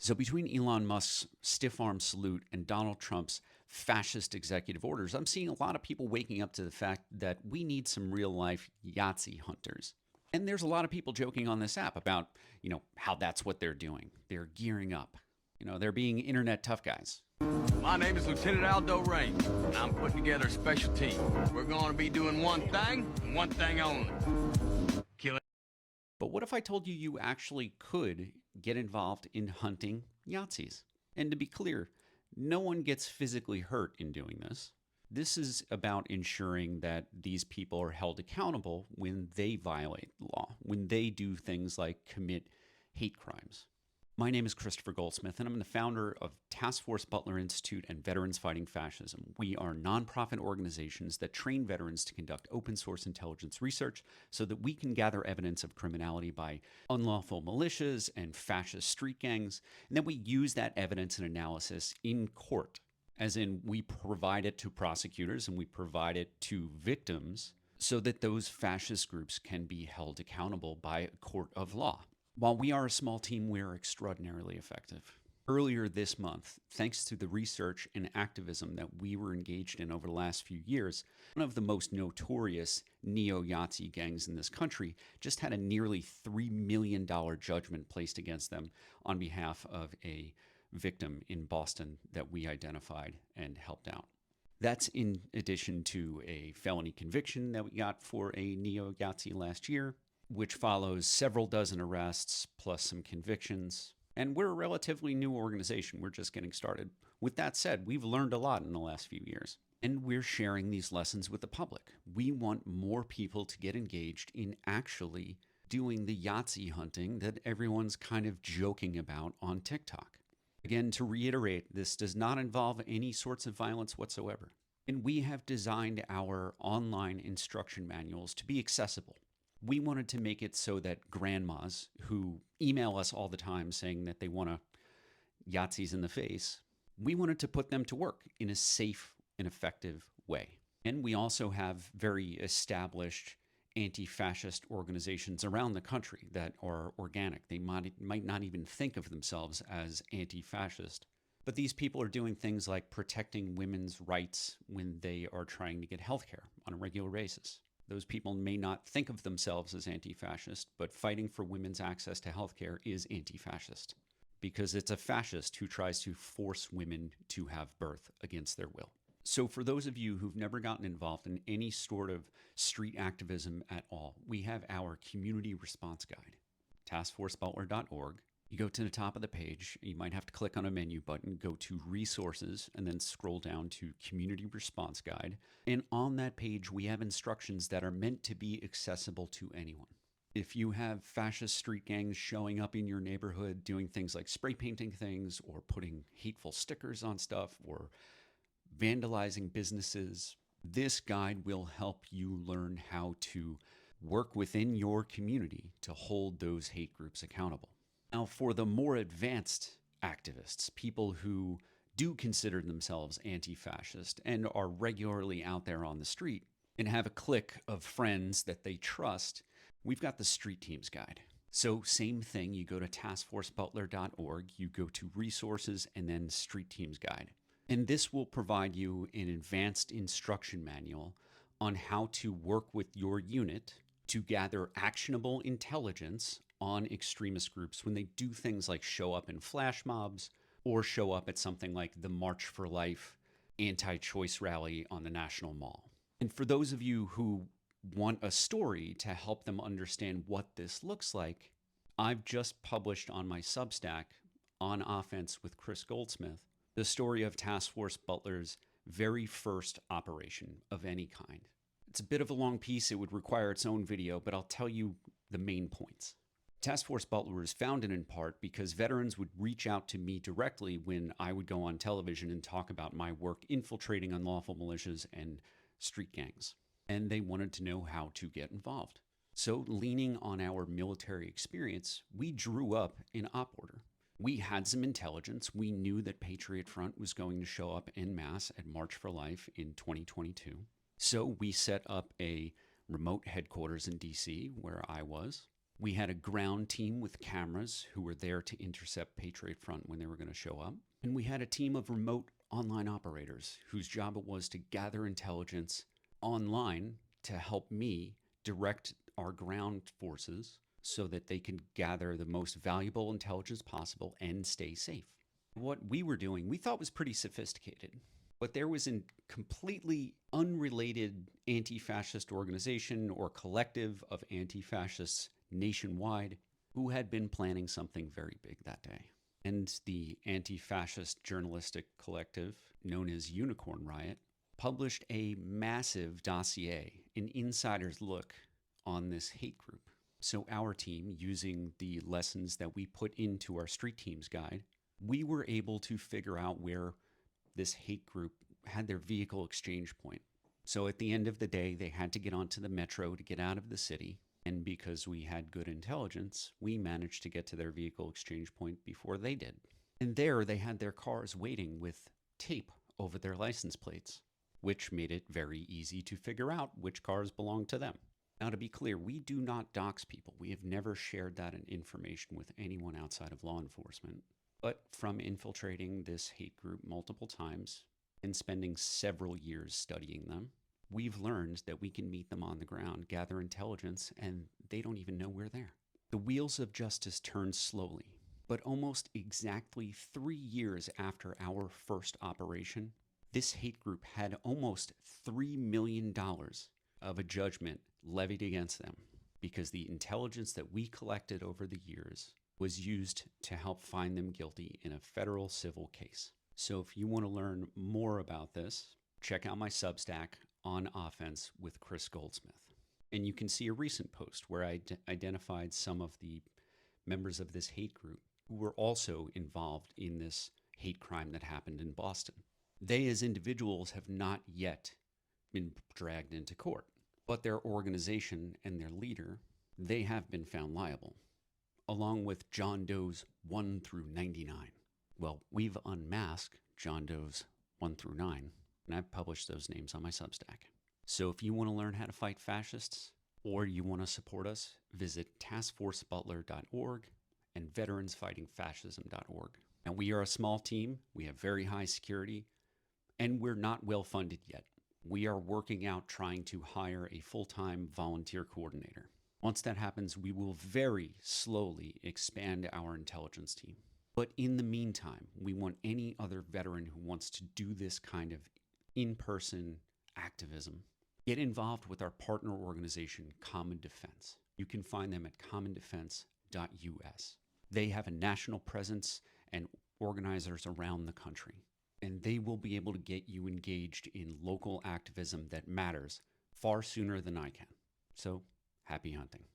So between Elon Musk's stiff-arm salute and Donald Trump's fascist executive orders, I'm seeing a lot of people waking up to the fact that we need some real-life Yahtzee hunters. And there's a lot of people joking on this app about, how that's what they're doing. They're gearing up. They're being internet tough guys. My name is Lieutenant Aldo Rain, and I'm putting together a special team. We're going to be doing one thing, and one thing only. Killing. But what if I told you you actually could get involved in hunting Yahtzees? And to be clear, no one gets physically hurt in doing this. This is about ensuring that these people are held accountable when they violate the law, when they do things like commit hate crimes. My name is Christopher Goldsmith, and I'm the founder of Task Force Butler Institute and Veterans Fighting Fascism. We are nonprofit organizations that train veterans to conduct open source intelligence research so that we can gather evidence of criminality by unlawful militias and fascist street gangs, and then we use that evidence and analysis in court, as in we provide it to prosecutors and we provide it to victims so that those fascist groups can be held accountable by a court of law. While we are a small team, we are extraordinarily effective. Earlier this month, thanks to the research and activism that we were engaged in over the last few years, one of the most notorious neo-Yahtzee gangs in this country just had a nearly $3 million judgment placed against them on behalf of a victim in Boston that we identified and helped out. That's in addition to a felony conviction that we got for a neo-Yahtzee last year, which follows several dozen arrests plus some convictions. And we're a relatively new organization. We're just getting started. With that said, we've learned a lot in the last few years, and we're sharing these lessons with the public. We want more people to get engaged in actually doing the Yahtzee hunting that everyone's kind of joking about on TikTok. Again, to reiterate, this does not involve any sorts of violence whatsoever. And we have designed our online instruction manuals to be accessible. We wanted to make it so that grandmas who email us all the time saying that they want to Yahtzees in the face, we wanted to put them to work in a safe and effective way. And we also have very established anti-fascist organizations around the country that are organic. They might not even think of themselves as anti-fascist. But these people are doing things like protecting women's rights when they are trying to get health care on a regular basis. Those people may not think of themselves as anti-fascist, but fighting for women's access to healthcare is anti-fascist because it's a fascist who tries to force women to have birth against their will. So for those of you who've never gotten involved in any sort of street activism at all, we have our community response guide, taskforcebutler.org. You go to the top of the page, you might have to click on a menu button, go to resources, and then scroll down to community response guide. And on that page, we have instructions that are meant to be accessible to anyone. If you have fascist street gangs showing up in your neighborhood, doing things like spray painting things or putting hateful stickers on stuff or vandalizing businesses, this guide will help you learn how to work within your community to hold those hate groups accountable. Now, for the more advanced activists, people who do consider themselves anti-fascist and are regularly out there on the street and have a clique of friends that they trust, we've got the Street Teams Guide. So same thing, you go to taskforcebutler.org, you go to resources and then Street Teams Guide. And this will provide you an advanced instruction manual on how to work with your unit to gather actionable intelligence on extremist groups when they do things like show up in flash mobs or show up at something like the March for Life anti-choice rally on the National Mall. And for those of you who want a story to help them understand what this looks like, I've just published on my Substack, On Offense with Chris Goldsmith, the story of Task Force Butler's very first operation of any kind. It's a bit of a long piece. It would require its own video, but I'll tell you the main points. Task Force Butler was founded in part because veterans would reach out to me directly when I would go on television and talk about my work infiltrating unlawful militias and street gangs. And they wanted to know how to get involved. So leaning on our military experience, we drew up an op order. We had some intelligence. We knew that Patriot Front was going to show up en masse at March for Life in 2022. So we set up a remote headquarters in DC where I was. We had a ground team with cameras who were there to intercept Patriot Front when they were going to show up. And we had a team of remote online operators whose job it was to gather intelligence online to help me direct our ground forces so that they could gather the most valuable intelligence possible and stay safe. What we were doing, we thought was pretty sophisticated, but there was a completely unrelated anti-fascist organization or collective of anti-fascists nationwide who had been planning something very big that day. And the anti-fascist journalistic collective, known as Unicorn Riot, published a massive dossier, an insider's look on this hate group. So our team, using the lessons that we put into our Street Teams guide, we were able to figure out where this hate group had their vehicle exchange point. So at the end of the day, they had to get onto the metro to get out of the city. And because we had good intelligence, we managed to get to their vehicle exchange point before they did. And there they had their cars waiting with tape over their license plates, which made it very easy to figure out which cars belonged to them. Now, to be clear, we do not dox people. We have never shared that information with anyone outside of law enforcement. But from infiltrating this hate group multiple times and spending several years studying them, we've learned that we can meet them on the ground, gather intelligence, and they don't even know we're there. The wheels of justice turn slowly, but almost exactly 3 years after our first operation, this hate group had almost $3 million of a judgment levied against them because the intelligence that we collected over the years was used to help find them guilty in a federal civil case. So if you want to learn more about this, check out my Substack, On Offense with Chris Goldsmith. And you can see a recent post where I identified some of the members of this hate group who were also involved in this hate crime that happened in Boston. They as individuals have not yet been dragged into court, but their organization and their leader, they have been found liable, along with John Doe's 1 through 99. Well, we've unmasked John Doe's 1 through 9, and I've published those names on my Substack. So if you want to learn how to fight fascists, or you want to support us, visit taskforcebutler.org and veteransfightingfascism.org. Now, we are a small team, we have very high security, and we're not well funded yet. We are working out trying to hire a full-time volunteer coordinator. Once that happens, we will very slowly expand our intelligence team. But in the meantime, we want any other veteran who wants to do this kind of in-person activism, get involved with our partner organization, Common Defense. You can find them at commondefense.us. They have a national presence and organizers around the country, and they will be able to get you engaged in local activism that matters far sooner than I can. So, happy hunting.